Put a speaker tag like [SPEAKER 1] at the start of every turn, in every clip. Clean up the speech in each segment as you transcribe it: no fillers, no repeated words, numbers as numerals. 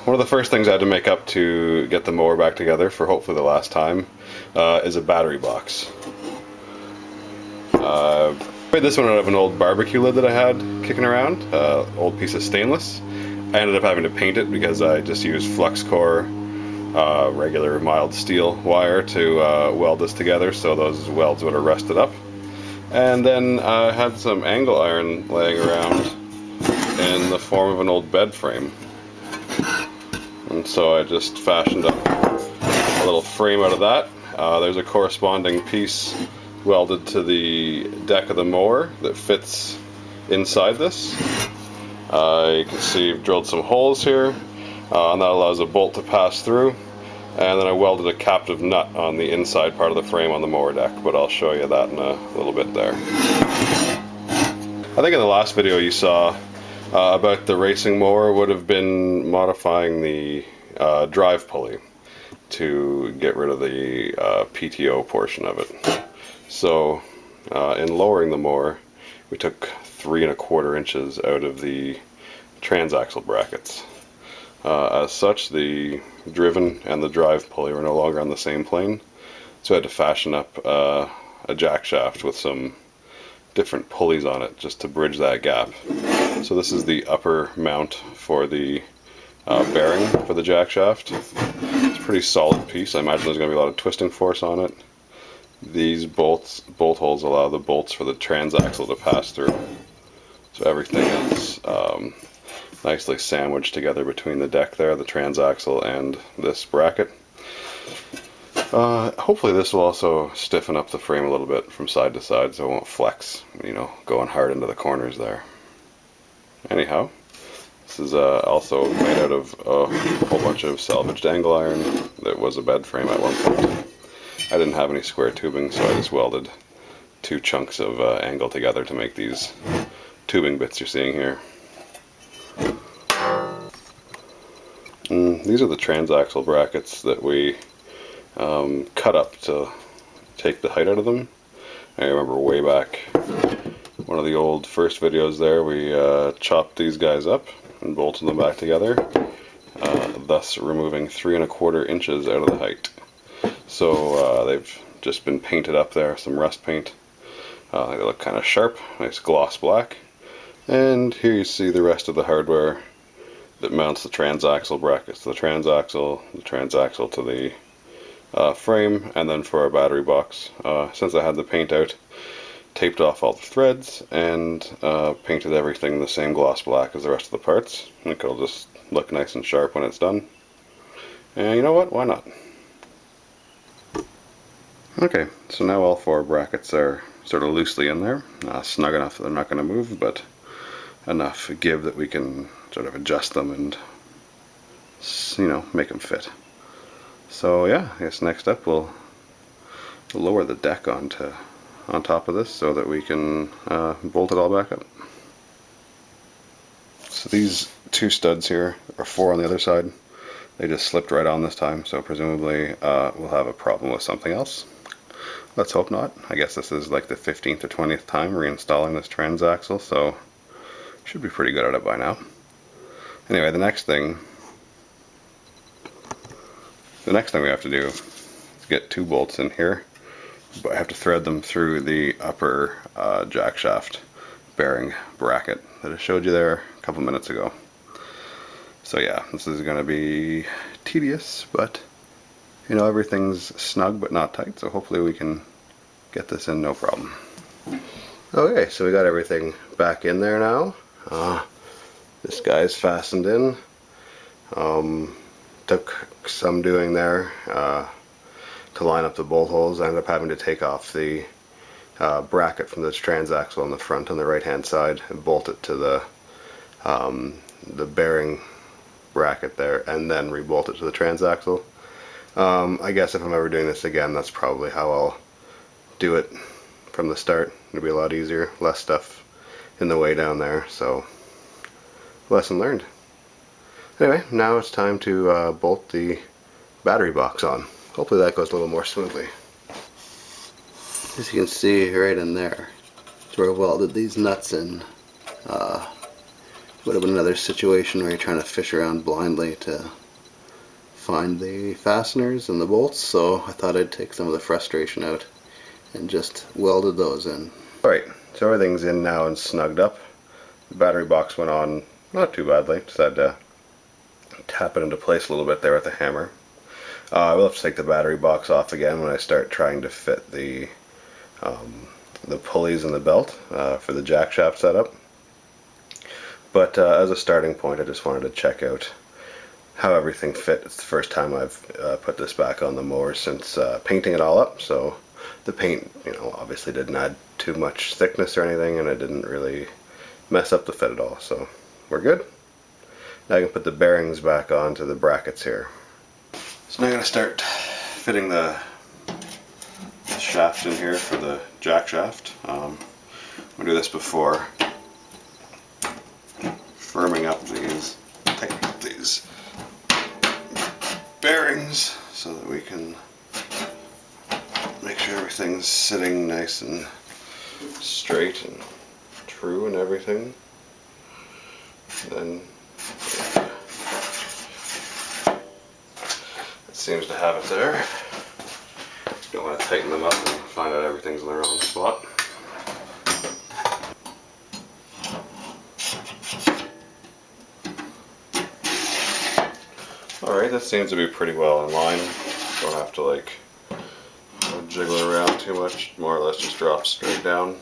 [SPEAKER 1] one of the first things I had to make up to get the mower back together for hopefully the last time is a battery box. I made this one out of an old barbecue lid that I had kicking around, old piece of stainless. I ended up having to paint it because I just used flux core, regular mild steel wire to weld this together, so those welds would have rusted up. And then I had some angle iron laying around in the form of an old bed frame. And so I just fashioned up a little frame out of that. There's a corresponding piece welded to the deck of the mower that fits inside this. You can see I've drilled some holes here, and that allows a bolt to pass through. And then I welded a captive nut on the inside part of the frame on the mower deck, but I'll show you that in a little bit there. I think in the last video you saw about the racing mower would have been modifying the drive pulley to get rid of the PTO portion of it. So in lowering the mower, we took 3 1/4 inches out of the transaxle brackets. As such, the driven and the drive pulley were no longer on the same plane, so I had to fashion up a jackshaft with some different pulleys on it just to bridge that gap. So this is the upper mount for the bearing for the jackshaft. It's a pretty solid piece. I imagine there's going to be a lot of twisting force on it. These bolt holes allow the bolts for the transaxle to pass through. So everything is nicely sandwiched together between the deck there, the transaxle, and this bracket. Hopefully this will also stiffen up the frame a little bit from side to side so it won't flex, you know, going hard into the corners there. Anyhow, this is also made out of a whole bunch of salvaged angle iron that was a bed frame at one point. I didn't have any square tubing, so I just welded 2 chunks of angle together to make these tubing bits you're seeing here. These are the transaxle brackets that we cut up to take the height out of them. I remember way back, one of the old first videos there, we chopped these guys up and bolted them back together, thus removing 3 1/4 inches out of the height. So they've just been painted up there, some rust paint. They look kind of sharp, nice gloss black. And here you see the rest of the hardware that mounts the transaxle brackets to the transaxle to the frame, and then for our battery box. Since I had the paint out, taped off all the threads and painted everything the same gloss black as the rest of the parts. I think it'll just look nice and sharp when it's done. And you know what? Why not? Okay, so now all 4 brackets are sort of loosely in there, snug enough that they're not going to move, but enough give that we can sort of adjust them and, you know, make them fit. So yeah, I guess next up we'll lower the deck on top of this so that we can bolt it all back up. So these 2 studs here, or 4 on the other side, they just slipped right on this time, so presumably we'll have a problem with something else. Let's hope not. I guess this is like the 15th or 20th time reinstalling this transaxle, so should be pretty good at it by now. Anyway, the next thing we have to do is get 2 bolts in here, but I have to thread them through the upper jackshaft bearing bracket that I showed you there a couple minutes ago. So yeah, this is going to be tedious, but you know, everything's snug but not tight, so hopefully we can get this in no problem. Okay, so we got everything back in there now. This guy's fastened in. Took some doing there to line up the bolt holes. I ended up having to take off the bracket from this transaxle on the front on the right hand side and bolt it to the bearing bracket there, and then rebolt it to the transaxle. I guess if I'm ever doing this again, that's probably how I'll do it from the start. It'll be a lot easier, less stuff in the way down there, so lesson learned. Anyway, now it's time to bolt the battery box on. Hopefully that goes a little more smoothly. As you can see right in there, it's where I welded these nuts in
[SPEAKER 2] would have been another situation where you're trying to fish around blindly to find the fasteners and the bolts, so I thought I'd take some of the frustration out and just welded those in. Alright, so everything's in now and snugged up. The battery box went on not too badly, just had to tap it into place a little bit there with the hammer. I will have to take the battery box off again when I start trying to fit the pulleys in the belt for the jackshaft setup. But as a starting point, I just wanted to check out how everything fit. It's the first time I've put this back on the mower since painting it all up, so the paint, obviously didn't add too much thickness or anything, and it didn't really mess up the fit at all, so we're good. Now I can put the bearings back onto the brackets here. So now I'm going to start fitting the shaft in here for the jack shaft. I'm going to do this before firming up these, tightening up these bearings so that we can make sure everything's sitting nice and straight and true and everything. Then it seems to have it there. Don't want to tighten them up and find out everything's in the wrong spot. Alright, that seems to be pretty well in line. Don't have to jiggle around too much, more or less just drops straight down.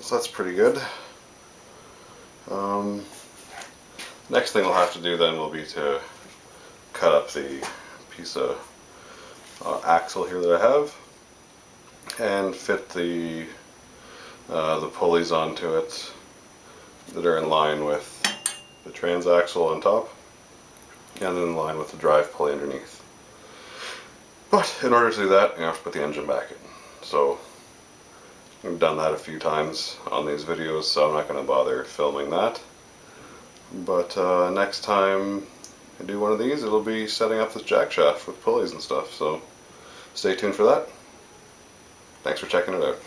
[SPEAKER 2] So that's pretty good. Next thing we'll have to do then will be to cut up the piece of axle here that I have and fit the pulleys onto it that are in line with the transaxle on top and in line with the drive pulley underneath. But in order to do that, you have to put the engine back in. So I've done that a few times on these videos, so I'm not going to bother filming that. But next time I do one of these, it'll be setting up this jack shaft with pulleys and stuff, so stay tuned for that. Thanks for checking it out.